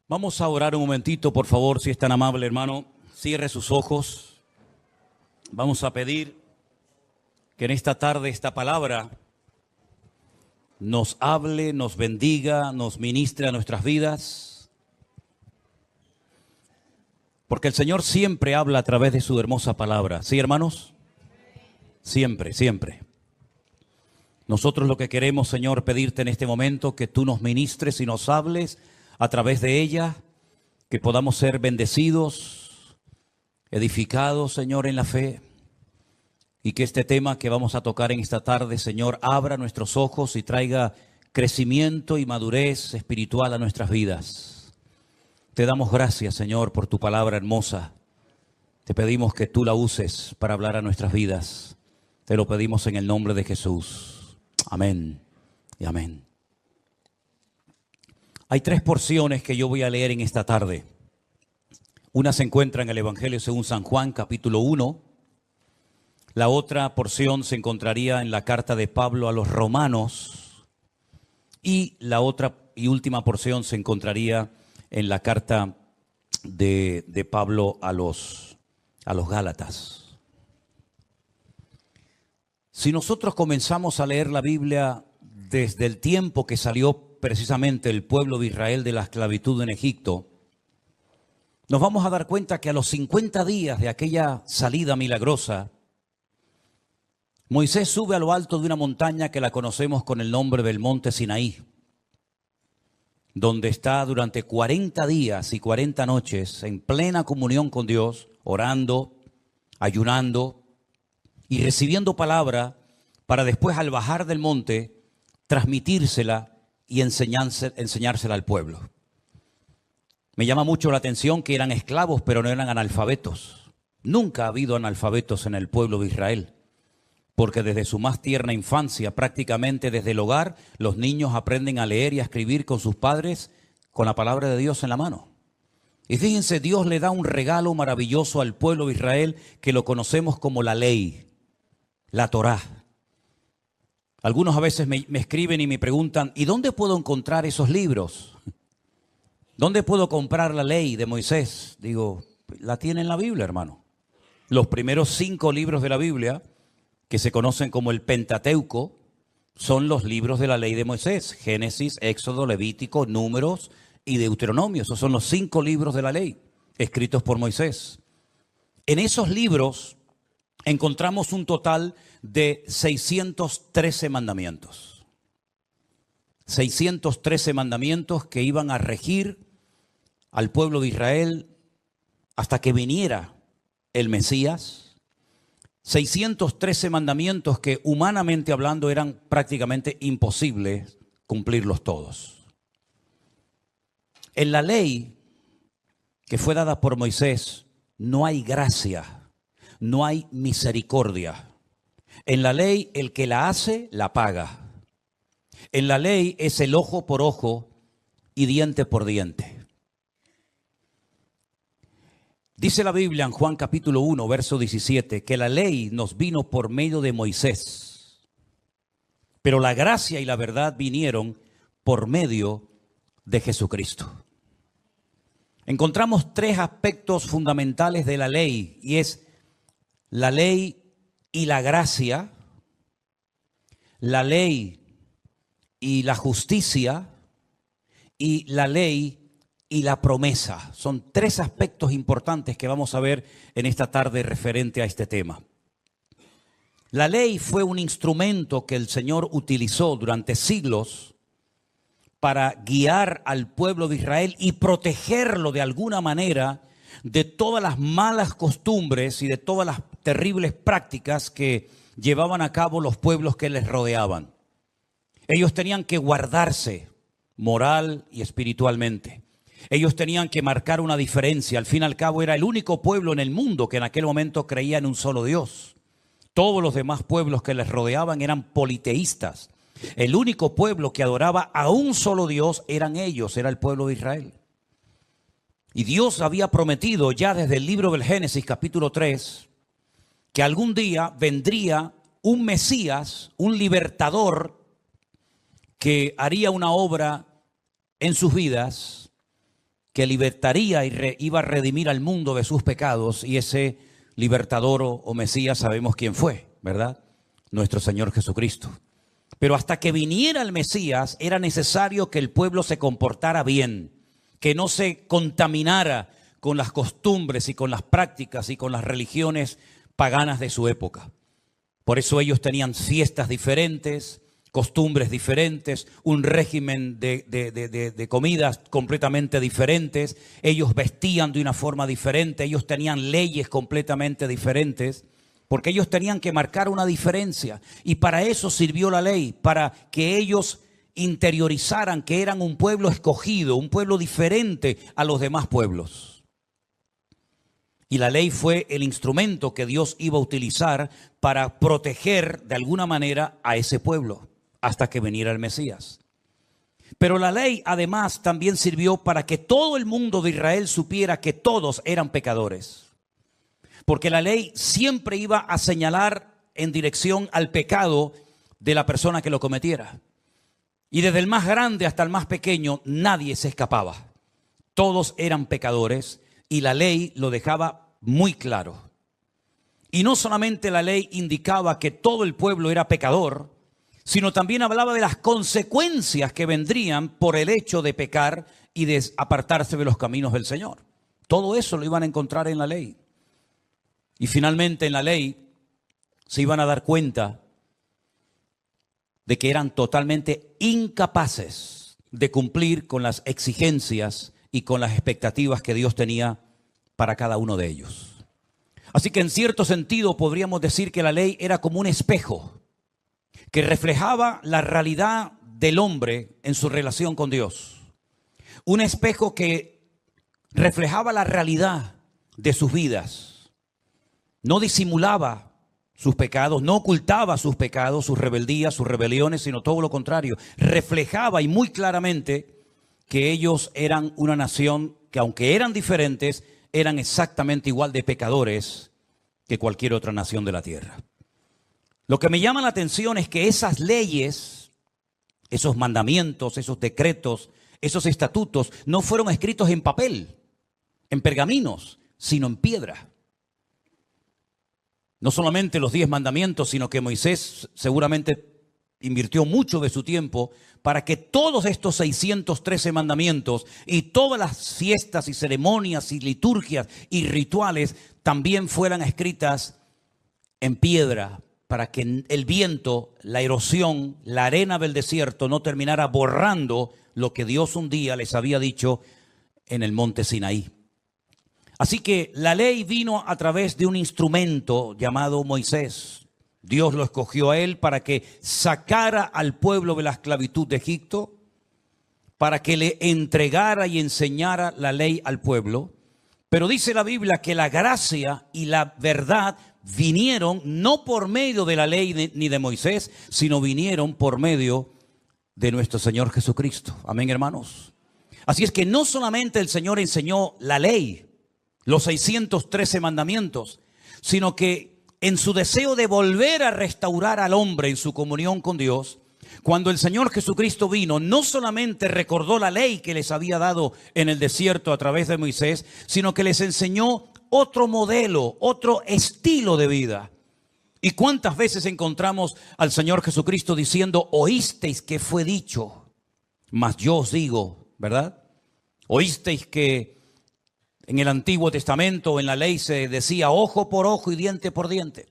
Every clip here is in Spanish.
Vamos a orar un momentito, por favor, si es tan amable, hermano. Cierre sus ojos. Vamos a pedir que en esta tarde esta palabra nos hable, nos bendiga, nos ministre a nuestras vidas. Porque el Señor siempre habla a través de su hermosa palabra. ¿Sí, hermanos? Siempre, siempre. Nosotros lo que queremos, Señor, pedirte en este momento que tú nos ministres y nos hables a través de ella, que podamos ser bendecidos, edificados, Señor, en la fe, y que este tema que vamos a tocar en esta tarde, Señor, abra nuestros ojos y traiga crecimiento y madurez espiritual a nuestras vidas. Te damos gracias, Señor, por tu palabra hermosa. Te pedimos que tú la uses para hablar a nuestras vidas. Te lo pedimos en el nombre de Jesús. Amén y amén. Hay tres porciones que yo voy a leer en esta tarde. Una se encuentra en el Evangelio según San Juan, capítulo 1. La otra porción se encontraría en la carta de Pablo a los Romanos. Y la otra y última porción se encontraría en la carta de Pablo a los Gálatas. Si nosotros comenzamos a leer la Biblia desde el tiempo que salió precisamente el pueblo de Israel de la esclavitud en Egipto, nos vamos a dar cuenta que a los 50 días de aquella salida milagrosa, Moisés sube a lo alto de una montaña que la conocemos con el nombre del Monte Sinaí, donde está durante 40 días y 40 noches en plena comunión con Dios, orando, ayunando y recibiendo palabra para después, al bajar del monte, transmitírsela y enseñársela al pueblo. Me llama mucho la atención que eran esclavos, pero no eran analfabetos. Nunca ha habido analfabetos en el pueblo de Israel, porque desde su más tierna infancia, prácticamente desde el hogar, los niños aprenden a leer y a escribir con sus padres con la palabra de Dios en la mano. Y fíjense, Dios le da un regalo maravilloso al pueblo de Israel que lo conocemos como la ley, la Torá. Algunos a veces me escriben y me preguntan, ¿y dónde puedo encontrar esos libros? ¿Dónde puedo comprar la ley de Moisés? Digo, la tiene en la Biblia, hermano. Los primeros 5 libros de la Biblia, que se conocen como el Pentateuco, son los libros de la ley de Moisés. Génesis, Éxodo, Levítico, Números y Deuteronomio. Esos son los 5 libros de la ley, escritos por Moisés. En esos libros encontramos un total de 613 mandamientos. 613 mandamientos que iban a regir al pueblo de Israel hasta que viniera el Mesías. 613 mandamientos que humanamente hablando eran prácticamente imposibles cumplirlos todos. En la ley que fue dada por Moisés no hay gracia, no hay misericordia. En la ley el que la hace, la paga. En la ley es el ojo por ojo y diente por diente. Dice la Biblia en Juan capítulo 1, verso 17, que la ley nos vino por medio de Moisés, pero la gracia y la verdad vinieron por medio de Jesucristo. Encontramos 3 aspectos fundamentales de la ley, y es la ley y la gracia, la ley y la justicia, y la ley y la promesa. Son 3 aspectos importantes que vamos a ver en esta tarde referente a este tema. La ley fue un instrumento que el Señor utilizó durante siglos para guiar al pueblo de Israel y protegerlo de alguna manera de todas las malas costumbres y de todas las terribles prácticas que llevaban a cabo los pueblos que les rodeaban. Ellos tenían que guardarse moral y espiritualmente. Ellos tenían que marcar una diferencia. Al fin y al cabo era el único pueblo en el mundo que en aquel momento creía en un solo Dios. Todos los demás pueblos que les rodeaban eran politeístas. El único pueblo que adoraba a un solo Dios eran ellos, era el pueblo de Israel. Y Dios había prometido ya desde el libro del Génesis capítulo 3 que algún día vendría un Mesías, un libertador que haría una obra en sus vidas que libertaría y iba a redimir al mundo de sus pecados, y ese libertador o Mesías sabemos quién fue, ¿verdad? Nuestro Señor Jesucristo. Pero hasta que viniera el Mesías era necesario que el pueblo se comportara bien, que no se contaminara con las costumbres y con las prácticas y con las religiones paganas de su época. Por eso ellos tenían fiestas diferentes, costumbres diferentes, un régimen de comidas completamente diferentes. Ellos vestían de una forma diferente, ellos tenían leyes completamente diferentes, porque ellos tenían que marcar una diferencia. Y para eso sirvió la ley, para que ellos interiorizaran que eran un pueblo escogido, un pueblo diferente a los demás pueblos. Y la ley fue el instrumento que Dios iba a utilizar para proteger de alguna manera a ese pueblo hasta que viniera el Mesías. Pero la ley además también sirvió para que todo el mundo de Israel supiera que todos eran pecadores. Porque la ley siempre iba a señalar en dirección al pecado de la persona que lo cometiera. Y desde el más grande hasta el más pequeño, nadie se escapaba. Todos eran pecadores y la ley lo dejaba muy claro. Y no solamente la ley indicaba que todo el pueblo era pecador, sino también hablaba de las consecuencias que vendrían por el hecho de pecar y de apartarse de los caminos del Señor. Todo eso lo iban a encontrar en la ley. Y finalmente en la ley se iban a dar cuenta de que eran totalmente incapaces de cumplir con las exigencias y con las expectativas que Dios tenía para cada uno de ellos. Así que en cierto sentido podríamos decir que la ley era como un espejo que reflejaba la realidad del hombre en su relación con Dios. Un espejo que reflejaba la realidad de sus vidas. No disimulaba sus pecados, no ocultaba sus pecados, sus rebeldías, sus rebeliones, sino todo lo contrario. Reflejaba y muy claramente que ellos eran una nación que, aunque eran diferentes, eran exactamente igual de pecadores que cualquier otra nación de la tierra. Lo que me llama la atención es que esas leyes, esos mandamientos, esos decretos, esos estatutos no fueron escritos en papel, en pergaminos, sino en piedra. No solamente los 10 mandamientos, sino que Moisés seguramente invirtió mucho de su tiempo para que todos estos 613 mandamientos y todas las fiestas y ceremonias y liturgias y rituales también fueran escritas en piedra, para que el viento, la erosión, la arena del desierto no terminara borrando lo que Dios un día les había dicho en el monte Sinaí. Así que la ley vino a través de un instrumento llamado Moisés. Dios lo escogió a él para que sacara al pueblo de la esclavitud de Egipto, para que le entregara y enseñara la ley al pueblo. Pero dice la Biblia que la gracia y la verdad vinieron no por medio de la ley ni de Moisés, sino vinieron por medio de nuestro Señor Jesucristo. Amén, hermanos. Así es que no solamente el Señor enseñó la ley, los 613 mandamientos, sino que en su deseo de volver a restaurar al hombre en su comunión con Dios, cuando el Señor Jesucristo vino, no solamente recordó la ley que les había dado en el desierto a través de Moisés, sino que les enseñó otro modelo, otro estilo de vida. ¿Y cuántas veces encontramos al Señor Jesucristo diciendo, oísteis que fue dicho, mas yo os digo, ¿verdad? Oísteis que en el Antiguo Testamento, en la ley se decía ojo por ojo y diente por diente.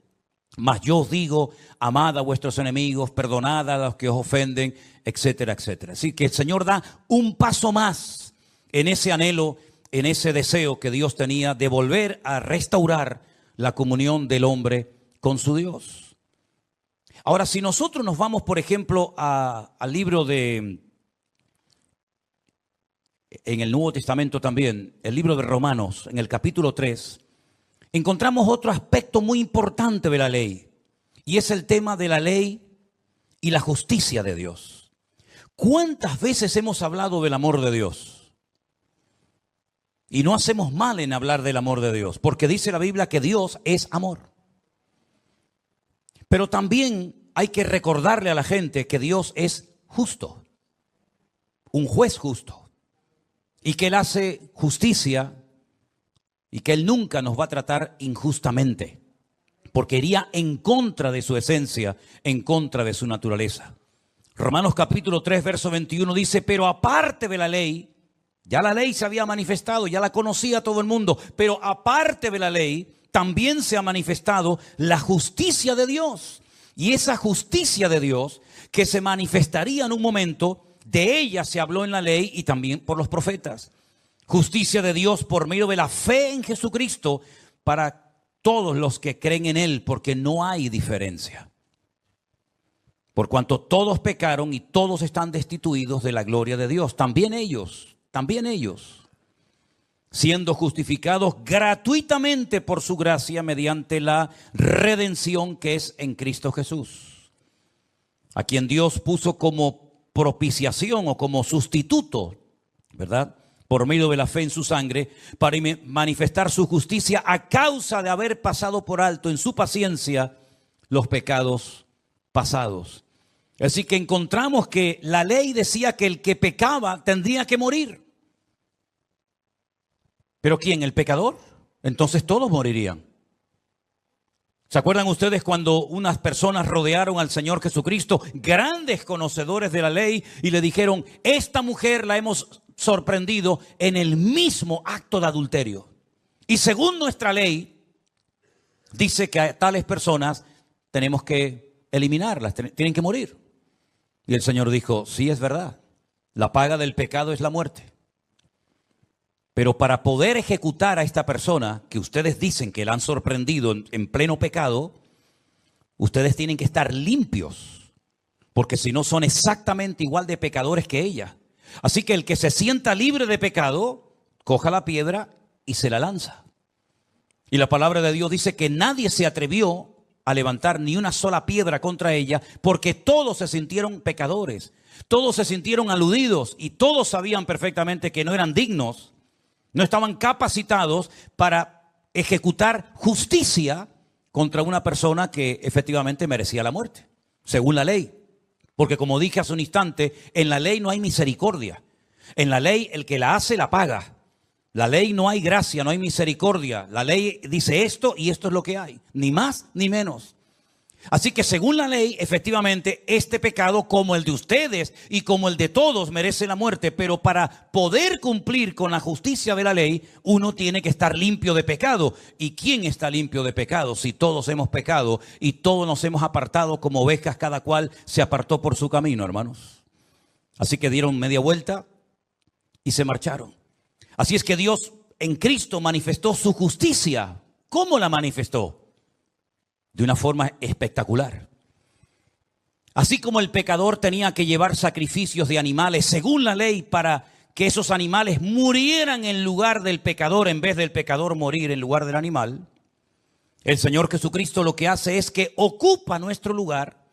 Mas yo os digo, amad a vuestros enemigos, perdonad a los que os ofenden, etcétera, etcétera. Así que el Señor da un paso más en ese anhelo, en ese deseo que Dios tenía de volver a restaurar la comunión del hombre con su Dios. Ahora, si nosotros nos vamos, por ejemplo, al libro en el Nuevo Testamento también, el libro de Romanos, en el capítulo 3, encontramos otro aspecto muy importante de la ley, y es el tema de la ley y la justicia de Dios. ¿Cuántas veces hemos hablado del amor de Dios? Y no hacemos mal en hablar del amor de Dios, porque dice la Biblia que Dios es amor. Pero también hay que recordarle a la gente que Dios es justo, un juez justo. y que Él hace justicia y que Él nunca nos va a tratar injustamente, porque iría en contra de su esencia, en contra de su naturaleza. Romanos capítulo 3, verso 21 dice, pero aparte de la ley, ya la ley se había manifestado, ya la conocía todo el mundo, pero aparte de la ley, también se ha manifestado la justicia de Dios. Y esa justicia de Dios que se manifestaría en un momento, de ella se habló en la ley y también por los profetas. Justicia de Dios por medio de la fe en Jesucristo para todos los que creen en Él, porque no hay diferencia. Por cuanto todos pecaron y todos están destituidos de la gloria de Dios, también ellos, siendo justificados gratuitamente por su gracia mediante la redención que es en Cristo Jesús, a quien Dios puso como propiciación o como sustituto, ¿verdad?, por medio de la fe en su sangre, para manifestar su justicia a causa de haber pasado por alto en su paciencia los pecados pasados. Así que encontramos que la ley decía que el que pecaba tendría que morir. ¿Pero quién? ¿El pecador? Entonces todos morirían. ¿Se acuerdan ustedes cuando unas personas rodearon al Señor Jesucristo, grandes conocedores de la ley, y le dijeron, esta mujer la hemos sorprendido en el mismo acto de adulterio? Y según nuestra ley, dice que a tales personas tenemos que eliminarlas, tienen que morir. Y el Señor dijo, sí, es verdad, la paga del pecado es la muerte. Pero para poder ejecutar a esta persona que ustedes dicen que la han sorprendido en pleno pecado, ustedes tienen que estar limpios, porque si no son exactamente igual de pecadores que ella. Así que el que se sienta libre de pecado, coja la piedra y se la lanza. Y la palabra de Dios dice que nadie se atrevió a levantar ni una sola piedra contra ella, porque todos se sintieron pecadores, todos se sintieron aludidos y todos sabían perfectamente que no eran dignos. No estaban capacitados para ejecutar justicia contra una persona que efectivamente merecía la muerte, según la ley. Porque como dije hace un instante, en la ley no hay misericordia. En la ley el que la hace la paga. La ley no hay gracia, no hay misericordia. La ley dice esto y esto es lo que hay. Ni más ni menos. Así que según la ley, efectivamente, este pecado, como el de ustedes y como el de todos, merece la muerte. Pero para poder cumplir con la justicia de la ley, uno tiene que estar limpio de pecado. ¿Y quién está limpio de pecado? Si todos hemos pecado y todos nos hemos apartado como ovejas, cada cual se apartó por su camino, hermanos. Así que dieron media vuelta y se marcharon. Así es que Dios en Cristo manifestó su justicia. ¿Cómo la manifestó? De una forma espectacular. Así como el pecador tenía que llevar sacrificios de animales según la ley para que esos animales murieran en lugar del pecador en vez del pecador morir en lugar del animal, el Señor Jesucristo lo que hace es que ocupa nuestro lugar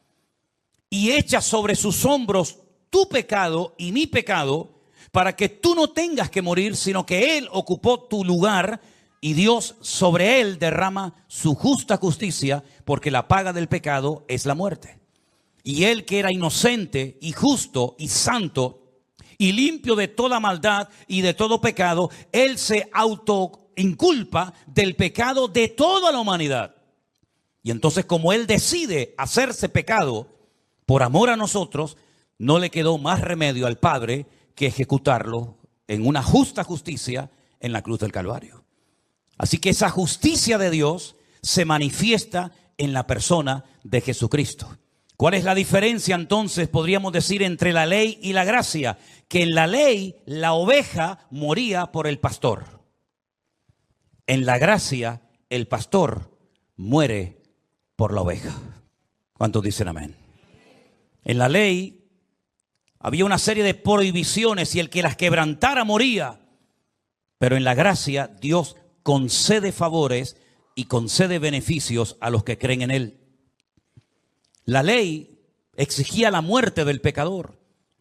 y echa sobre sus hombros tu pecado y mi pecado para que tú no tengas que morir, sino que Él ocupó tu lugar. Y Dios sobre él derrama su justa justicia, porque la paga del pecado es la muerte. Y él, que era inocente y justo y santo y limpio de toda maldad y de todo pecado, él se autoinculpa del pecado de toda la humanidad. Y entonces, como él decide hacerse pecado por amor a nosotros, no le quedó más remedio al Padre que ejecutarlo en una justa justicia en la cruz del Calvario. Así que esa justicia de Dios se manifiesta en la persona de Jesucristo. ¿Cuál es la diferencia entonces, podríamos decir, entre la ley y la gracia? Que en la ley la oveja moría por el pastor. En la gracia el pastor muere por la oveja. ¿Cuántos dicen amén? En la ley había una serie de prohibiciones y el que las quebrantara moría. Pero en la gracia Dios concede favores y concede beneficios a los que creen en Él. La ley exigía la muerte del pecador.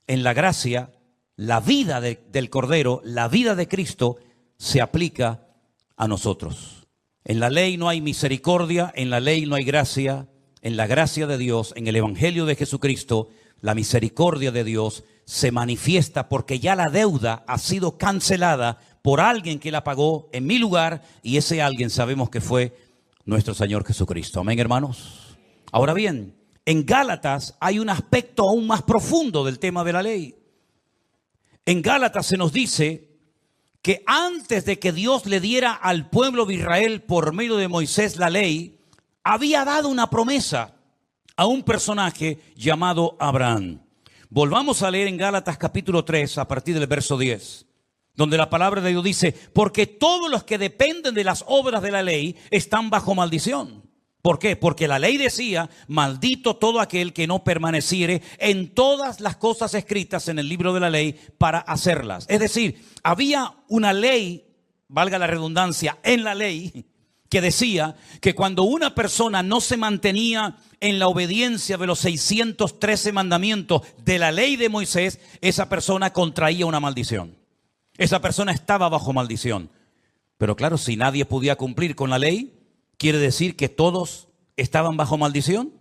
En la gracia, la vida del Cordero, la vida de Cristo, se aplica a nosotros. En la ley no hay misericordia, en la ley no hay gracia. En la gracia de Dios, en el Evangelio de Jesucristo, la misericordia de Dios se manifiesta porque ya la deuda ha sido cancelada por alguien que la pagó en mi lugar, y ese alguien sabemos que fue nuestro Señor Jesucristo. Amén, hermanos. Ahora bien, en Gálatas hay un aspecto aún más profundo del tema de la ley. En Gálatas se nos dice que antes de que Dios le diera al pueblo de Israel por medio de Moisés la ley, había dado una promesa a un personaje llamado Abraham. Volvamos a leer en Gálatas capítulo 3 a partir del verso 10, donde la palabra de Dios dice: porque todos los que dependen de las obras de la ley están bajo maldición. ¿Por qué? Porque la ley decía: maldito todo aquel que no permaneciere en todas las cosas escritas en el libro de la ley para hacerlas. Es decir, había una ley, valga la redundancia, en la ley, que decía que cuando una persona no se mantenía en la obediencia de los 613 mandamientos de la ley de Moisés, esa persona contraía una maldición. Esa persona estaba bajo maldición. Pero claro, si nadie podía cumplir con la ley, ¿quiere decir que todos estaban bajo maldición?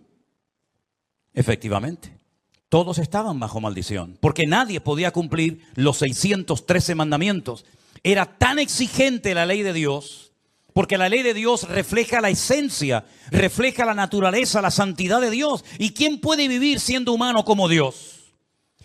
Efectivamente, todos estaban bajo maldición, porque nadie podía cumplir los 613 mandamientos. Era tan exigente la ley de Dios, porque la ley de Dios refleja la esencia, refleja la naturaleza, la santidad de Dios. ¿Y quién puede vivir siendo humano como Dios?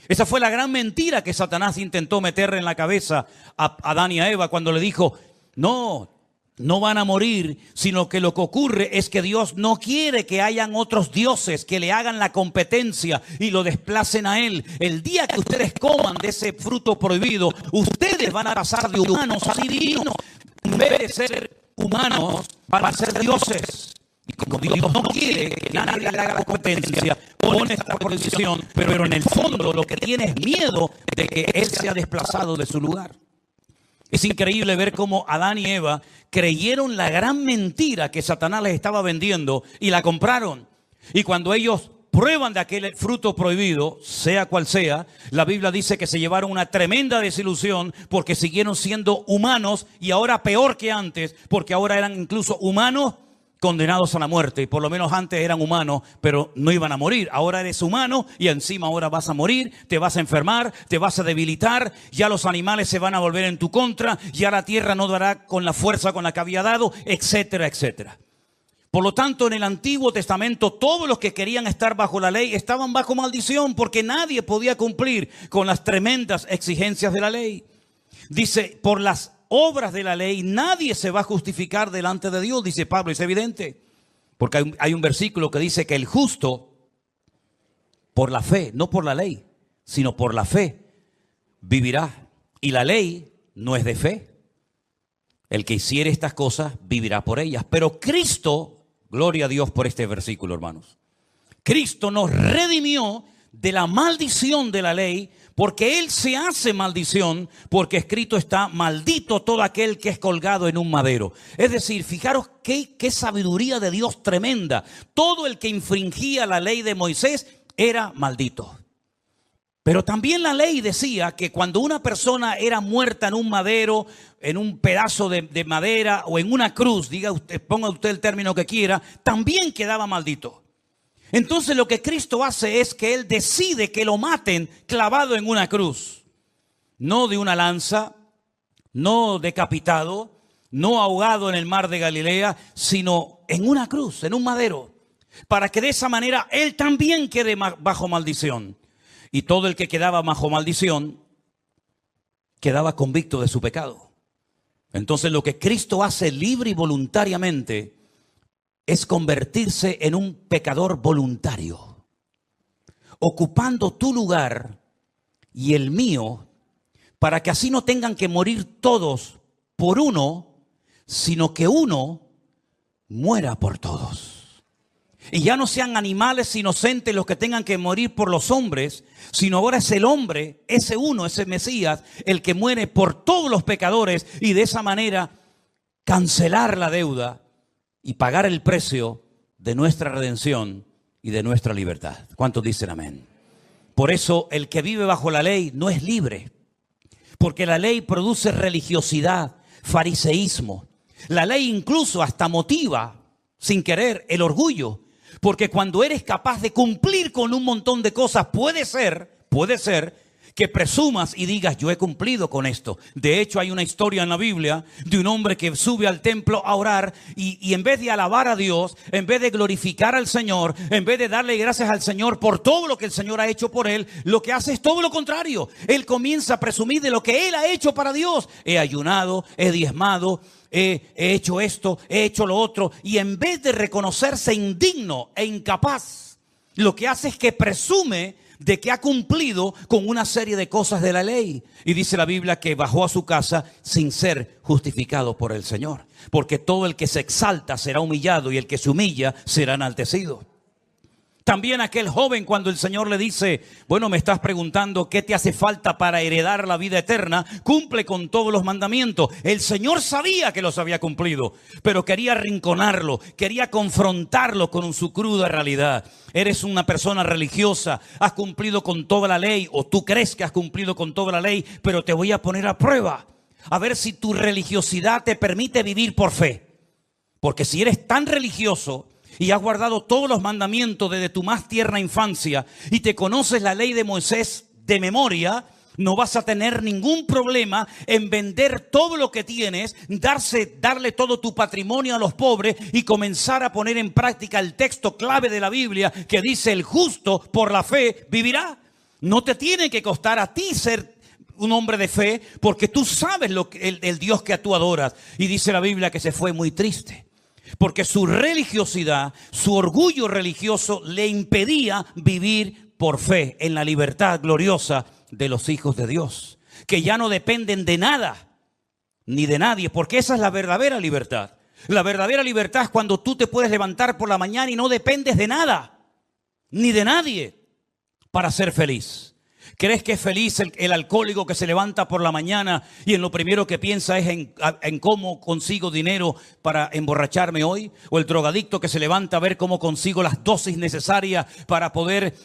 Esa fue la gran mentira que Satanás intentó meterle en la cabeza a Adán y a Eva cuando le dijo: no van a morir, sino que lo que ocurre es que Dios no quiere que hayan otros dioses que le hagan la competencia y lo desplacen a Él. El día que ustedes coman de ese fruto prohibido, ustedes van a pasar de humanos a divinos. En vez de ser humanos, van a ser dioses. Y como Dios no quiere que nadie le haga la competencia, pone esta prohibición, pero en el fondo lo que tiene es miedo de que Él sea desplazado de su lugar. Es increíble ver cómo Adán y Eva creyeron la gran mentira que Satanás les estaba vendiendo y la compraron. Y cuando ellos prueban de aquel fruto prohibido, sea cual sea, la Biblia dice que se llevaron una tremenda desilusión porque siguieron siendo humanos, y ahora peor que antes, porque ahora eran incluso humanos condenados a la muerte. Y por lo menos antes eran humanos, pero no iban a morir. Ahora eres humano y encima ahora vas a morir, te vas a enfermar, te vas a debilitar, ya los animales se van a volver en tu contra, ya la tierra no dará con la fuerza con la que había dado, etcétera, etcétera. Por lo tanto, en el Antiguo Testamento, todos los que querían estar bajo la ley estaban bajo maldición, porque nadie podía cumplir con las tremendas exigencias de la ley. Dice: por las obras de la ley nadie se va a justificar delante de Dios, dice Pablo. Es evidente, porque hay un versículo que dice que el justo, por la fe, no por la ley, sino por la fe, vivirá. Y la ley no es de fe. El que hiciere estas cosas vivirá por ellas. Pero Cristo, gloria a Dios por este versículo, hermanos, Cristo nos redimió de la maldición de la ley, porque Él se hace maldición, porque escrito está: maldito todo aquel que es colgado en un madero. Es decir, fijaros qué sabiduría de Dios tremenda. Todo el que infringía la ley de Moisés era maldito. Pero también la ley decía que cuando una persona era muerta en un madero, en un pedazo de madera o en una cruz, ponga usted el término que quiera, también quedaba maldito. Entonces lo que Cristo hace es que Él decide que lo maten clavado en una cruz. No de una lanza, no decapitado, no ahogado en el mar de Galilea, sino en una cruz, en un madero. Para que de esa manera Él también quede bajo maldición. Y todo el que quedaba bajo maldición quedaba convicto de su pecado. Entonces lo que Cristo hace libre y voluntariamente es convertirse en un pecador voluntario, ocupando tu lugar y el mío, para que así no tengan que morir todos por uno, sino que uno muera por todos. Y ya no sean animales inocentes los que tengan que morir por los hombres, sino ahora es el hombre, ese uno, ese Mesías, el que muere por todos los pecadores, y de esa manera cancelar la deuda y pagar el precio de nuestra redención y de nuestra libertad. ¿Cuántos dicen amén? Por eso el que vive bajo la ley no es libre, porque la ley produce religiosidad, fariseísmo. La ley incluso hasta motiva, sin querer, el orgullo, porque cuando eres capaz de cumplir con un montón de cosas, puede ser que presumas y digas, yo he cumplido con esto. De hecho, hay una historia en la Biblia de un hombre que sube al templo a orar y en vez de alabar a Dios, en vez de glorificar al Señor, en vez de darle gracias al Señor por todo lo que el Señor ha hecho por él, lo que hace es todo lo contrario. Él comienza a presumir de lo que él ha hecho para Dios. He ayunado, he diezmado, he hecho esto, he hecho lo otro. Y en vez de reconocerse indigno e incapaz, lo que hace es que presume de que ha cumplido con una serie de cosas de la ley. Y dice la Biblia que bajó a su casa sin ser justificado por el Señor. Porque todo el que se exalta será humillado y el que se humilla será enaltecido. También aquel joven, cuando el Señor le dice, bueno, me estás preguntando qué te hace falta para heredar la vida eterna, cumple con todos los mandamientos. El Señor sabía que los había cumplido, pero quería arrinconarlo, quería confrontarlo con su cruda realidad. Eres una persona religiosa, has cumplido con toda la ley, o tú crees que has cumplido con toda la ley, pero te voy a poner a prueba, a ver si tu religiosidad te permite vivir por fe. Porque si eres tan religioso y has guardado todos los mandamientos desde tu más tierna infancia y te conoces la ley de Moisés de memoria, no vas a tener ningún problema en vender todo lo que tienes, darle todo tu patrimonio a los pobres y comenzar a poner en práctica el texto clave de la Biblia que dice: el justo por la fe vivirá. No te tiene que costar a ti ser un hombre de fe, porque tú sabes el Dios que tú adoras. Y dice la Biblia que se fue muy triste, porque su religiosidad, su orgullo religioso le impedía vivir por fe en la libertad gloriosa de los hijos de Dios, que ya no dependen de nada ni de nadie, porque esa es la verdadera libertad. La verdadera libertad es cuando tú te puedes levantar por la mañana y no dependes de nada ni de nadie para ser feliz. ¿Crees que es feliz el alcohólico que se levanta por la mañana y en lo primero que piensa es en cómo consigo dinero para emborracharme hoy? ¿O el drogadicto que se levanta a ver cómo consigo las dosis necesarias para poder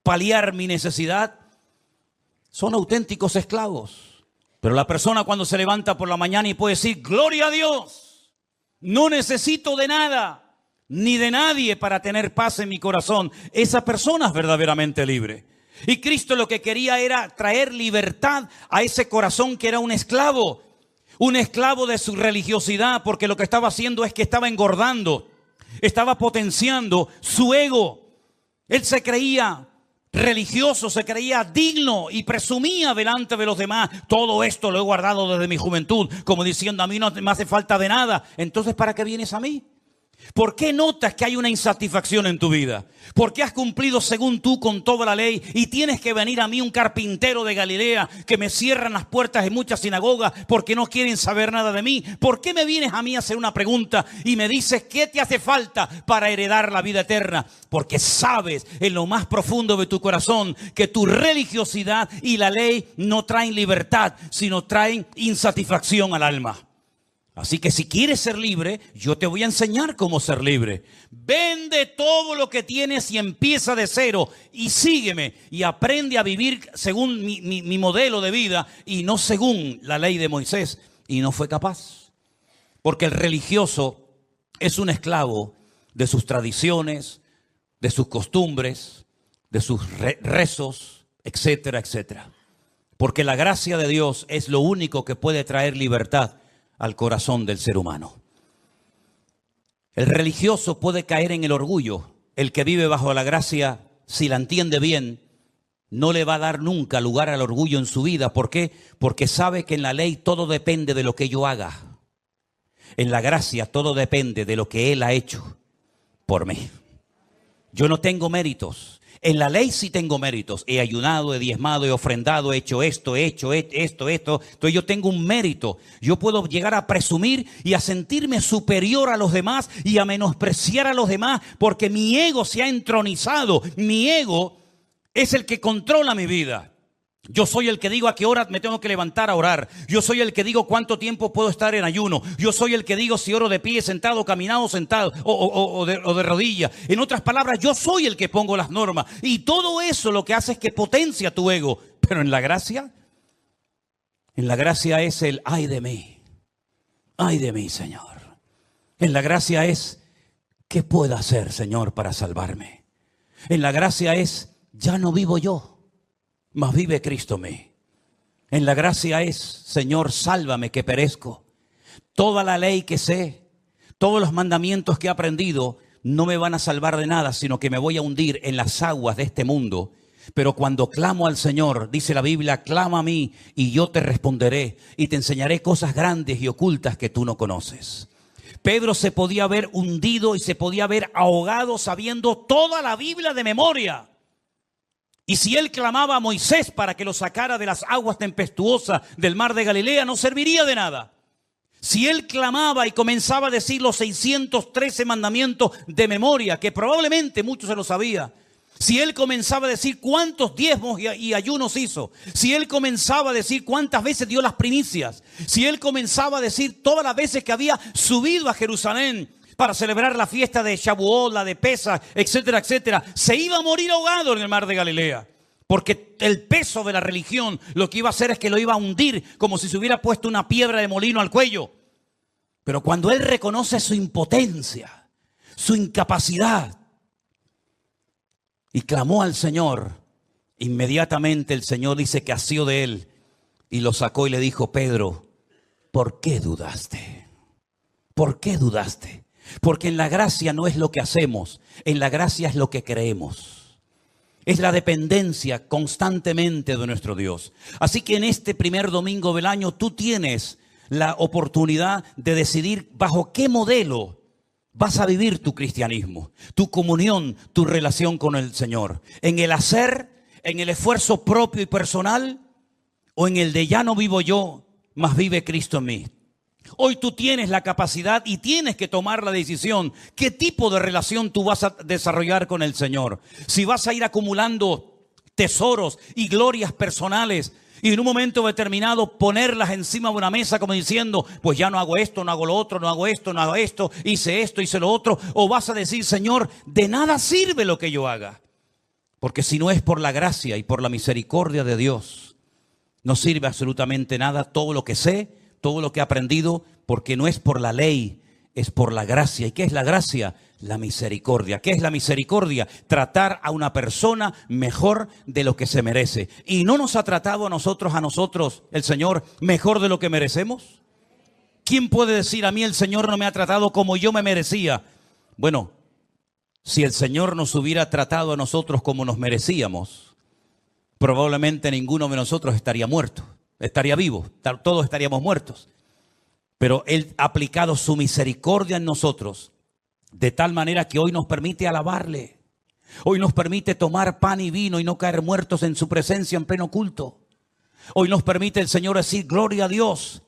paliar mi necesidad? Son auténticos esclavos. Pero la persona cuando se levanta por la mañana y puede decir: gloria a Dios, no necesito de nada ni de nadie para tener paz en mi corazón, esa persona es verdaderamente libre. Y Cristo lo que quería era traer libertad a ese corazón que era un esclavo de su religiosidad, porque lo que estaba haciendo es que estaba engordando, estaba potenciando su ego. Él se creía religioso, se creía digno y presumía delante de los demás: todo esto lo he guardado desde mi juventud, como diciendo, a mí no me hace falta de nada. Entonces, ¿para qué vienes a mí? ¿Por qué notas que hay una insatisfacción en tu vida? ¿Por qué has cumplido según tú con toda la ley y tienes que venir a mí, un carpintero de Galilea, que me cierran las puertas de muchas sinagogas porque no quieren saber nada de mí? ¿Por qué me vienes a mí a hacer una pregunta y me dices qué te hace falta para heredar la vida eterna? Porque sabes en lo más profundo de tu corazón que tu religiosidad y la ley no traen libertad, sino traen insatisfacción al alma. Así que si quieres ser libre, yo te voy a enseñar cómo ser libre. Vende todo lo que tienes y empieza de cero y sígueme y aprende a vivir según mi modelo de vida y no según la ley de Moisés. Y no fue capaz. Porque el religioso es un esclavo de sus tradiciones, de sus costumbres, de sus rezos, etcétera, etcétera. Porque la gracia de Dios es lo único que puede traer libertad al corazón del ser humano. El religioso puede caer en el orgullo. El que vive bajo la gracia, si la entiende bien, no le va a dar nunca lugar al orgullo en su vida. ¿Por qué? Porque sabe que en la ley todo depende de lo que yo haga. En la gracia todo depende de lo que Él ha hecho por mí. Yo no tengo méritos. En la ley sí tengo méritos. He ayunado, he diezmado, he ofrendado, he hecho esto. Entonces yo tengo un mérito. Yo puedo llegar a presumir y a sentirme superior a los demás y a menospreciar a los demás porque mi ego se ha entronizado. Mi ego es el que controla mi vida. Yo soy el que digo a qué hora me tengo que levantar a orar. Yo soy el que digo cuánto tiempo puedo estar en ayuno. Yo soy el que digo si oro de pie, sentado, caminado, sentado o de rodilla. En otras palabras, yo soy el que pongo las normas. Y todo eso lo que hace es que potencia tu ego. Pero en la gracia es el ay de mí, Señor. En la gracia es ¿qué puedo hacer, Señor, para salvarme? En la gracia es ya no vivo yo. mas vive Cristo en mí. En la gracia es, Señor, sálvame que perezco. Toda la ley que sé, todos los mandamientos que he aprendido, no me van a salvar de nada, sino que me voy a hundir en las aguas de este mundo. Pero cuando clamo al Señor, dice la Biblia, clama a mí y yo te responderé y te enseñaré cosas grandes y ocultas que tú no conoces. Pedro se podía haber hundido y se podía haber ahogado sabiendo toda la Biblia de memoria. Y si él clamaba a Moisés para que lo sacara de las aguas tempestuosas del mar de Galilea, no serviría de nada. Si él clamaba y comenzaba a decir los 613 mandamientos de memoria, que probablemente muchos se lo sabía. Si él comenzaba a decir cuántos diezmos y ayunos hizo. Si él comenzaba a decir cuántas veces dio las primicias. Si él comenzaba a decir todas las veces que había subido a Jerusalén para celebrar la fiesta de Shavuot, la de Pesaj, etcétera, etcétera. Se iba a morir ahogado en el mar de Galilea. Porque el peso de la religión lo que iba a hacer es que lo iba a hundir como si se hubiera puesto una piedra de molino al cuello. Pero cuando él reconoce su impotencia, su incapacidad, y clamó al Señor, inmediatamente el Señor dice que asió de él y lo sacó y le dijo: Pedro, ¿por qué dudaste? ¿Por qué dudaste? Porque en la gracia no es lo que hacemos, en la gracia es lo que creemos. Es la dependencia constantemente de nuestro Dios. Así que en este primer domingo del año tú tienes la oportunidad de decidir bajo qué modelo vas a vivir tu cristianismo, tu comunión, tu relación con el Señor. En el hacer, en el esfuerzo propio y personal, o en el de ya no vivo yo, mas vive Cristo en mí. Hoy tú tienes la capacidad y tienes que tomar la decisión. ¿Qué tipo de relación tú vas a desarrollar con el Señor? Si vas a ir acumulando tesoros y glorias personales y en un momento determinado ponerlas encima de una mesa como diciendo, pues ya no hago esto, no hago lo otro, no hago esto, no hago esto, hice lo otro. O vas a decir, Señor, de nada sirve lo que yo haga. Porque si no es por la gracia y por la misericordia de Dios, no sirve absolutamente nada todo lo que sé, todo lo que he aprendido, porque no es por la ley, es por la gracia. ¿Y qué es la gracia? La misericordia. ¿Qué es la misericordia? Tratar a una persona mejor de lo que se merece. ¿Y no nos ha tratado a nosotros el Señor mejor de lo que merecemos? ¿Quién puede decir a mí el Señor no me ha tratado como yo me merecía? Bueno, si el Señor nos hubiera tratado a nosotros como nos merecíamos, probablemente ninguno de nosotros estaría muerto, estaría vivo, todos estaríamos muertos. Pero Él ha aplicado su misericordia en nosotros, de tal manera que hoy nos permite alabarle. Hoy nos permite tomar pan y vino y no caer muertos en su presencia en pleno culto. Hoy nos permite el Señor decir gloria a Dios.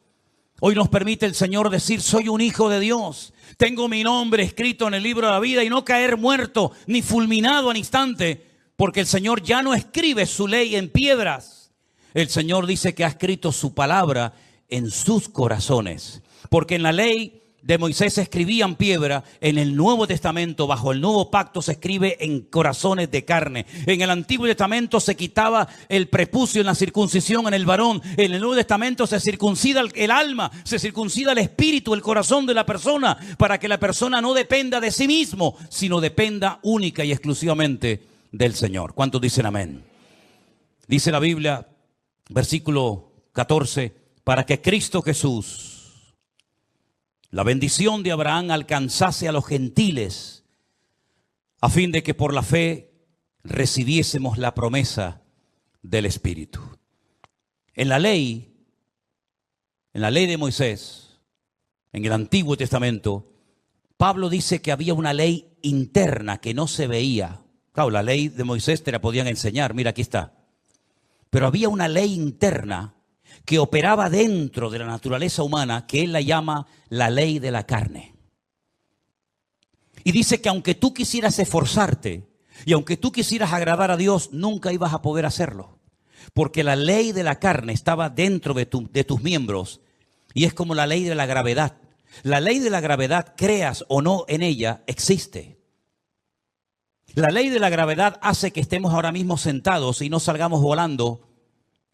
Hoy nos permite el Señor decir soy un hijo de Dios. Tengo mi nombre escrito en el libro de la vida y no caer muerto ni fulminado al instante. Porque el Señor ya no escribe su ley en piedras. El Señor dice que ha escrito su palabra en sus corazones. Porque en la ley de Moisés se escribía en piedra, en el Nuevo Testamento, bajo el Nuevo Pacto, se escribe en corazones de carne. En el Antiguo Testamento se quitaba el prepucio en la circuncisión en el varón. En el Nuevo Testamento se circuncida el alma, se circuncida el espíritu, el corazón de la persona, para que la persona no dependa de sí mismo, sino dependa única y exclusivamente del Señor. ¿Cuántos dicen amén? Dice la Biblia, versículo 14, para que Cristo Jesús, la bendición de Abraham, alcanzase a los gentiles, a fin de que por la fe recibiésemos la promesa del Espíritu. En la ley de Moisés, en el Antiguo Testamento, Pablo dice que había una ley interna que no se veía. Claro, la ley de Moisés te la podían enseñar, mira, aquí está. Pero había una ley interna que operaba dentro de la naturaleza humana, que él la llama la ley de la carne. Y dice que aunque tú quisieras esforzarte y aunque tú quisieras agradar a Dios, nunca ibas a poder hacerlo. Porque la ley de la carne estaba dentro de tus miembros y es como la ley de la gravedad. La ley de la gravedad, creas o no en ella, existe. La ley de la gravedad hace que estemos ahora mismo sentados y no salgamos volando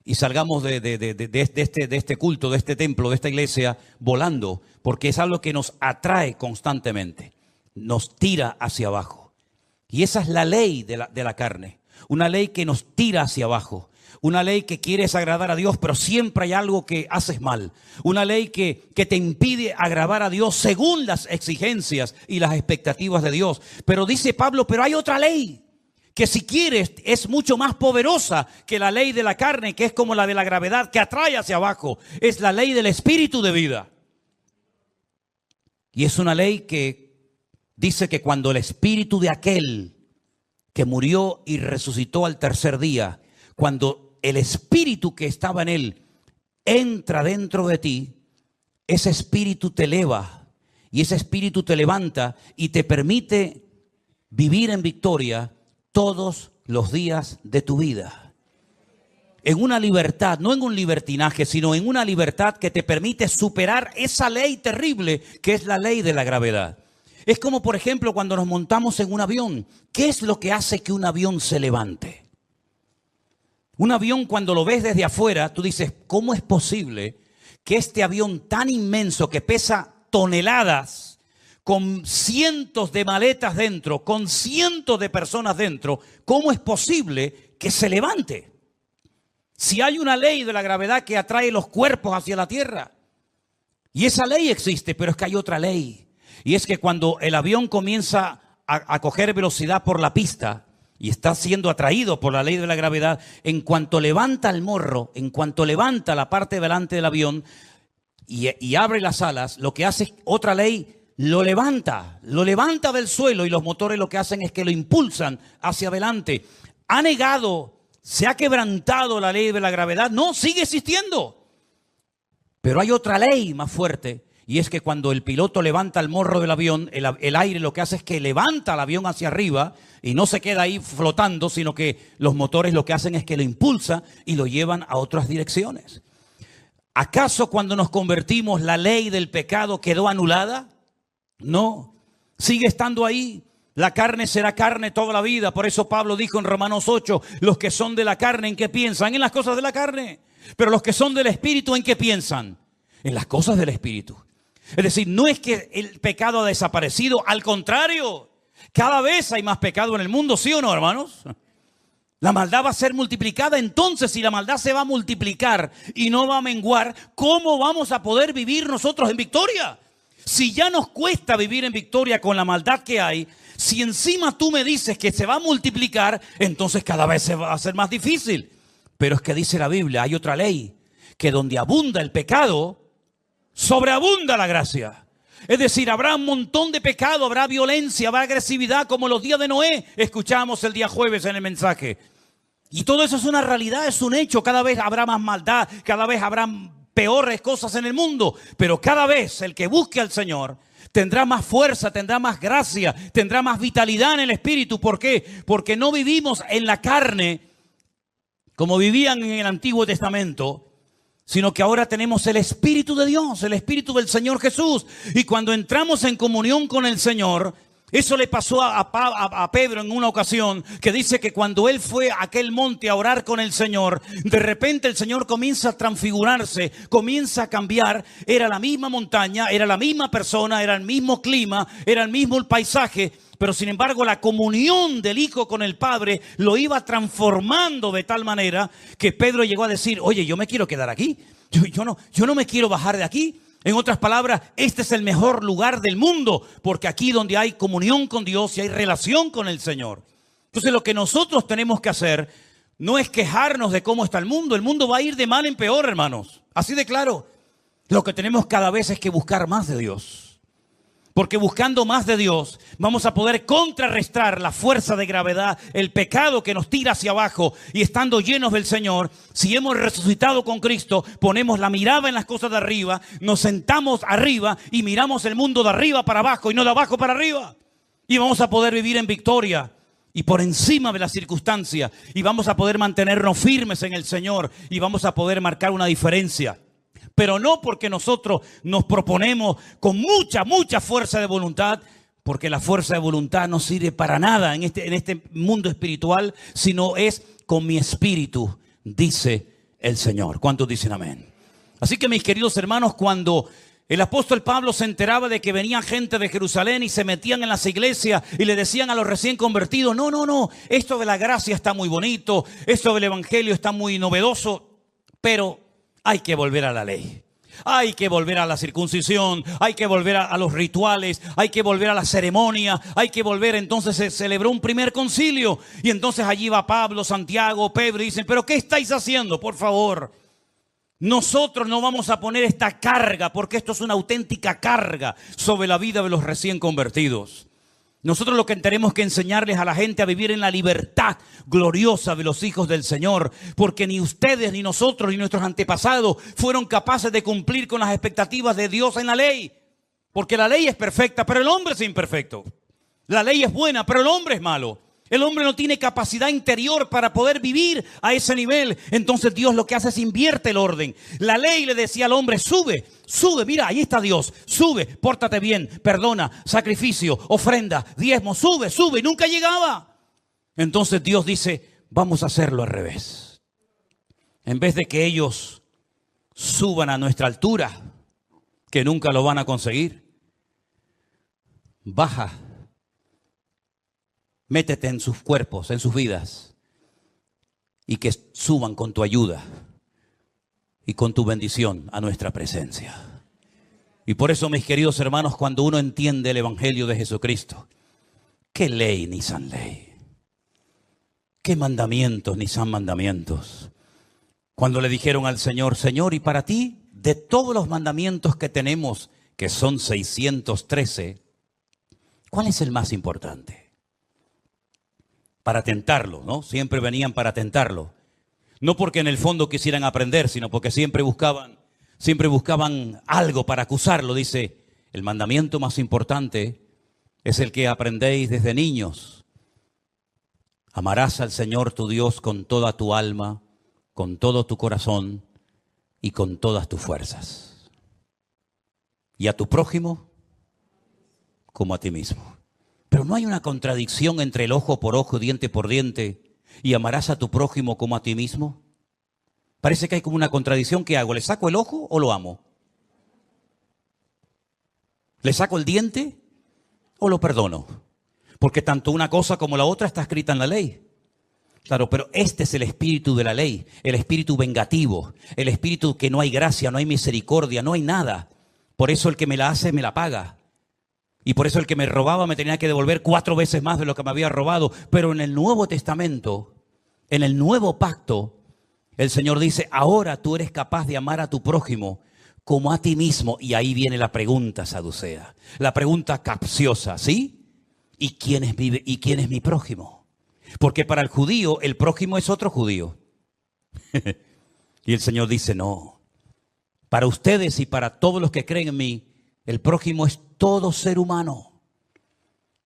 y salgamos de este culto, de este templo, de esta iglesia, volando, porque es algo que nos atrae constantemente, nos tira hacia abajo. Y esa es la ley de la carne, una ley que nos tira hacia abajo, Una ley que quieres agradar a Dios, pero siempre hay algo que haces mal. Una ley que te impide agradar a Dios según las exigencias y las expectativas de Dios. Pero dice Pablo, pero hay otra ley que si quieres es mucho más poderosa que la ley de la carne, que es como la de la gravedad, que atrae hacia abajo. Es la ley del espíritu de vida. Y es una ley que dice que cuando el espíritu de aquel que murió y resucitó al tercer día, cuando el espíritu que estaba en él entra dentro de ti, ese espíritu te eleva y ese espíritu te levanta y te permite vivir en victoria todos los días de tu vida. En una libertad, no en un libertinaje, sino en una libertad que te permite superar esa ley terrible que es la ley de la gravedad. Es como, por ejemplo, cuando nos montamos en un avión. ¿Qué es lo que hace que un avión se levante? Un avión, cuando lo ves desde afuera, tú dices, ¿cómo es posible que este avión tan inmenso que pesa toneladas, con cientos de maletas dentro, con cientos de personas dentro, cómo es posible que se levante? Si hay una ley de la gravedad que atrae los cuerpos hacia la tierra. Y esa ley existe, pero es que hay otra ley. Y es que cuando el avión comienza a coger velocidad por la pista, y está siendo atraído por la ley de la gravedad, en cuanto levanta el morro, en cuanto levanta la parte delante del avión y abre las alas, lo que hace es otra ley, lo levanta del suelo, y los motores lo que hacen es que lo impulsan hacia adelante. ¿Ha negado, se ha quebrantado la ley de la gravedad? No, sigue existiendo. Pero hay otra ley más fuerte. Y es que cuando el piloto levanta el morro del avión, el aire lo que hace es que levanta el avión hacia arriba y no se queda ahí flotando, sino que los motores lo que hacen es que lo impulsan y lo llevan a otras direcciones. ¿Acaso cuando nos convertimos la ley del pecado quedó anulada? No, sigue estando ahí. La carne será carne toda la vida. Por eso Pablo dijo en Romanos 8, los que son de la carne, ¿en qué piensan? En las cosas de la carne. Pero los que son del Espíritu, ¿en qué piensan? En las cosas del Espíritu. Es decir, no es que el pecado ha desaparecido, al contrario, cada vez hay más pecado en el mundo, ¿sí o no, hermanos? La maldad va a ser multiplicada. Entonces, si la maldad se va a multiplicar y no va a menguar, ¿cómo vamos a poder vivir nosotros en victoria? Si ya nos cuesta vivir en victoria con la maldad que hay, si encima tú me dices que se va a multiplicar, entonces cada vez se va a hacer más difícil. Pero es que dice la Biblia, hay otra ley, que donde abunda el pecado, sobreabunda la gracia. Es decir, habrá un montón de pecado, habrá violencia, habrá agresividad, como los días de Noé, escuchamos el día jueves en el mensaje. Y todo eso es una realidad, es un hecho. Cada vez habrá más maldad, cada vez habrá peores cosas en el mundo. Pero cada vez el que busque al Señor tendrá más fuerza, tendrá más gracia, tendrá más vitalidad en el espíritu. ¿Por qué? Porque no vivimos en la carne como vivían en el Antiguo Testamento, sino que ahora tenemos el Espíritu de Dios, el Espíritu del Señor Jesús. Y cuando entramos en comunión con el Señor, eso le pasó a Pedro en una ocasión, que dice que cuando él fue a aquel monte a orar con el Señor, de repente el Señor comienza a transfigurarse, comienza a cambiar. Era la misma montaña, era la misma persona, era el mismo clima, era el mismo paisaje, pero sin embargo la comunión del Hijo con el Padre lo iba transformando de tal manera que Pedro llegó a decir, oye, yo me quiero quedar aquí, yo no me quiero bajar de aquí. En otras palabras, este es el mejor lugar del mundo, porque aquí donde hay comunión con Dios y hay relación con el Señor. Entonces lo que nosotros tenemos que hacer no es quejarnos de cómo está el mundo va a ir de mal en peor, hermanos, así de claro. Lo que tenemos cada vez es que buscar más de Dios. Porque buscando más de Dios vamos a poder contrarrestar la fuerza de gravedad, el pecado que nos tira hacia abajo. Y estando llenos del Señor, si hemos resucitado con Cristo, ponemos la mirada en las cosas de arriba, nos sentamos arriba y miramos el mundo de arriba para abajo y no de abajo para arriba. Y vamos a poder vivir en victoria y por encima de las circunstancias. Y vamos a poder mantenernos firmes en el Señor y vamos a poder marcar una diferencia. Pero no porque nosotros nos proponemos con mucha fuerza de voluntad, porque la fuerza de voluntad no sirve para nada en este mundo espiritual, sino es con mi espíritu, dice el Señor. ¿Cuántos dicen amén? Así que mis queridos hermanos, cuando El apóstol Pablo se enteraba de que venía gente de Jerusalén y se metían en las iglesias y le decían a los recién convertidos, no, esto de la gracia está muy bonito, esto del evangelio está muy novedoso, pero hay que volver a la ley. Hay que volver a la circuncisión, hay que volver a los rituales, hay que volver a la ceremonia, hay que volver. Entonces se celebró un primer concilio y entonces allí va Pablo, Santiago, Pedro y dicen, ¿pero qué estáis haciendo? Por favor, nosotros no vamos a poner esta carga porque esto es una auténtica carga sobre la vida de los recién convertidos. Nosotros lo que tenemos que enseñarles a la gente a vivir en la libertad gloriosa de los hijos del Señor, porque ni ustedes, ni nosotros, ni nuestros antepasados fueron capaces de cumplir con las expectativas de Dios en la ley. Porque la ley es perfecta, pero el hombre es imperfecto. La ley es buena, pero el hombre es malo. El hombre no tiene capacidad interior para poder vivir a ese nivel. Entonces Dios lo que hace es invierte el orden. La ley le decía al hombre, sube, mira, ahí está Dios, sube, pórtate bien, perdona, sacrificio, ofrenda, diezmo, sube, y nunca llegaba. Entonces Dios dice, vamos a hacerlo al revés. En vez de que ellos suban a nuestra altura, que nunca lo van a conseguir, baja. Métete en sus cuerpos, en sus vidas, y que suban con tu ayuda y con tu bendición a nuestra presencia. Y por eso, mis queridos hermanos, cuando uno entiende el evangelio de Jesucristo, qué ley ni san ley, qué mandamientos ni san mandamientos. Cuando le dijeron al Señor, Señor, y para ti, de todos los mandamientos que tenemos, que son 613, ¿cuál es el más importante? Para tentarlo, ¿no? Siempre venían para tentarlo. No porque en el fondo quisieran aprender, sino porque siempre buscaban algo para acusarlo. Dice, el mandamiento más importante es el que aprendéis desde niños. Amarás al Señor tu Dios con toda tu alma, con todo tu corazón y con todas tus fuerzas. Y a tu prójimo como a ti mismo. Pero no hay una contradicción entre el ojo por ojo, diente por diente y amarás a tu prójimo como a ti mismo. Parece que hay como una contradicción. ¿Qué hago? ¿Le saco el ojo o lo amo? ¿Le saco el diente o lo perdono? Porque tanto una cosa como la otra está escrita en la ley. Claro, pero este es el espíritu de la ley, el espíritu vengativo, el espíritu que no hay gracia, no hay misericordia, no hay nada. Por eso el que me la hace me la paga. Y por eso el que me robaba me tenía que devolver 4 veces más de lo que me había robado. Pero en el Nuevo Testamento, en el nuevo pacto, el Señor dice, ahora tú eres capaz de amar a tu prójimo como a ti mismo. Y ahí viene la pregunta saducea, la pregunta capciosa, ¿sí? ¿Y quién es mi prójimo? Porque para el judío, el prójimo es otro judío. Y el Señor dice, no, para ustedes y para todos los que creen en mí, el prójimo es todo ser humano.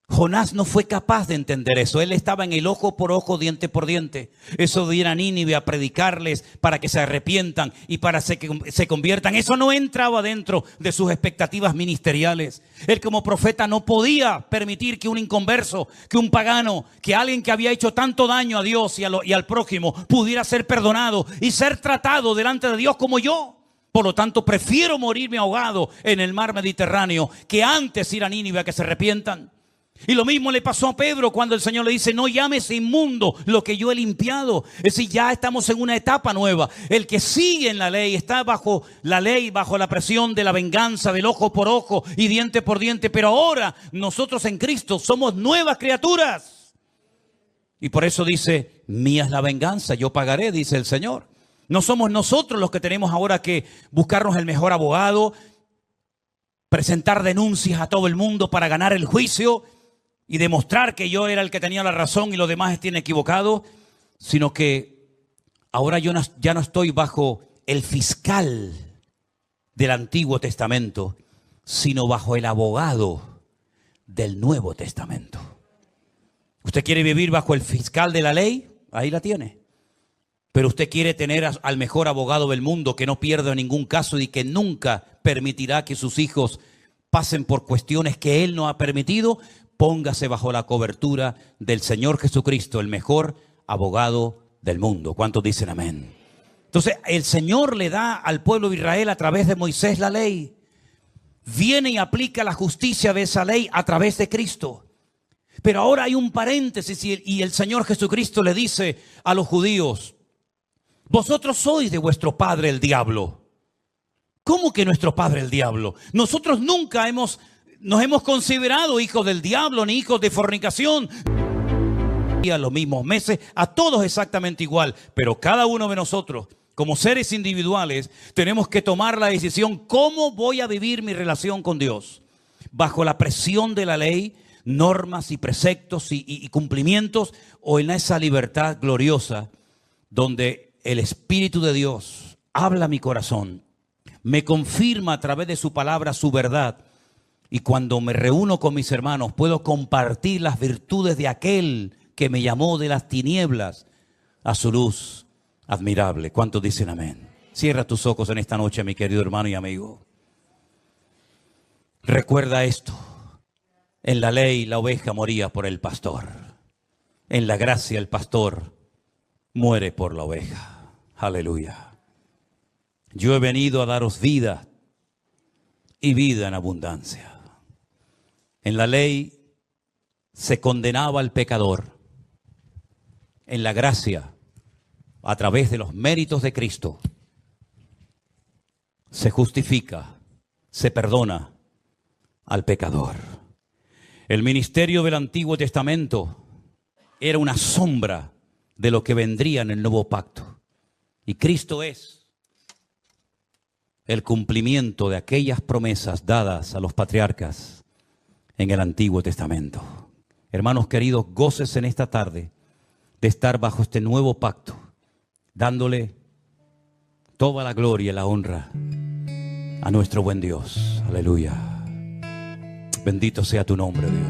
Jonás no fue capaz de entender eso. Él estaba en el ojo por ojo, diente por diente. Eso de ir a Nínive a predicarles para que se arrepientan y para que se conviertan. Eso no entraba dentro de sus expectativas ministeriales. Él como profeta no podía permitir que un inconverso, que un pagano, que alguien que había hecho tanto daño a Dios y al prójimo pudiera ser perdonado y ser tratado delante de Dios como yo. Por lo tanto, prefiero morirme ahogado en el mar Mediterráneo que antes ir a Nínive a que se arrepientan. Y lo mismo le pasó a Pedro cuando el Señor le dice, no llames inmundo lo que yo he limpiado. Es decir, ya estamos en una etapa nueva. El que sigue en la ley está bajo la ley, bajo la presión de la venganza, del ojo por ojo y diente por diente. Pero ahora nosotros en Cristo somos nuevas criaturas. Y por eso dice, mía es la venganza, yo pagaré, dice el Señor. No somos nosotros los que tenemos ahora que buscarnos el mejor abogado, presentar denuncias a todo el mundo para ganar el juicio y demostrar que yo era el que tenía la razón y los demás estén equivocados, sino que ahora yo ya no estoy bajo el fiscal del Antiguo Testamento, sino bajo el abogado del Nuevo Testamento. ¿Usted quiere vivir bajo el fiscal de la ley? Ahí la tiene. Pero usted quiere tener al mejor abogado del mundo que no pierda ningún caso y que nunca permitirá que sus hijos pasen por cuestiones que él no ha permitido. Póngase bajo la cobertura del Señor Jesucristo, el mejor abogado del mundo. ¿Cuántos dicen amén? Entonces, el Señor le da al pueblo de Israel a través de Moisés la ley. viene y aplica la justicia de esa ley a través de Cristo. Pero ahora hay un paréntesis y el Señor Jesucristo le dice a los judíos: vosotros sois de vuestro padre el diablo. ¿Cómo que nuestro padre el diablo? Nosotros nunca nos hemos considerado hijos del diablo ni hijos de fornicación. A los mismos meses, a todos exactamente igual, pero cada uno de nosotros, como seres individuales, tenemos que tomar la decisión: ¿cómo voy a vivir mi relación con Dios? ¿Bajo la presión de la ley, normas y preceptos y cumplimientos, o en esa libertad gloriosa donde el Espíritu de Dios habla a mi corazón, me confirma a través de su palabra su verdad, y cuando me reúno con mis hermanos puedo compartir las virtudes de aquel que me llamó de las tinieblas a su luz admirable? ¿Cuántos dicen amén? Cierra tus ojos en esta noche, mi querido hermano y amigo. Recuerda esto: en la ley la oveja moría por el pastor, en la gracia el pastor muere por la oveja. Aleluya. Yo he venido a daros vida y vida en abundancia. En la ley se condenaba al pecador. En la gracia, a través de los méritos de Cristo, se justifica, se perdona al pecador. El ministerio del Antiguo Testamento era una sombra de lo que vendría en el Nuevo Pacto. Y Cristo es el cumplimiento de aquellas promesas dadas a los patriarcas en el Antiguo Testamento. Hermanos queridos, goces en esta tarde de estar bajo este nuevo pacto, dándole toda la gloria y la honra a nuestro buen Dios. Aleluya. Bendito sea tu nombre, Dios.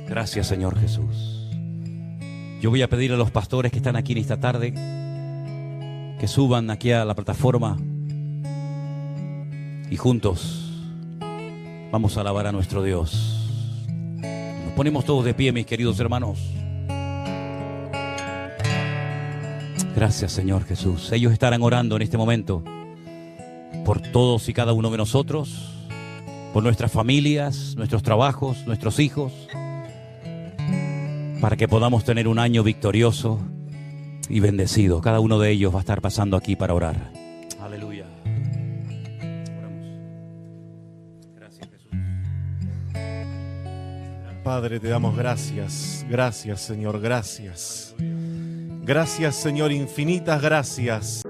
Gracias, Señor Jesús. Yo voy a pedir a los pastores que están aquí en esta tarde que suban aquí a la plataforma y juntos vamos a alabar a nuestro Dios. Nos ponemos todos de pie, mis queridos hermanos. Gracias, Señor Jesús. Ellos estarán orando en este momento por todos y cada uno de nosotros, por nuestras familias, nuestros trabajos, nuestros hijos, para que podamos tener un año victorioso y bendecido. Cada uno de ellos va a estar pasando aquí para orar. Aleluya. Oramos. Gracias, Jesús. Padre, te damos gracias. Gracias, Señor, gracias. Gracias, Señor, infinitas gracias.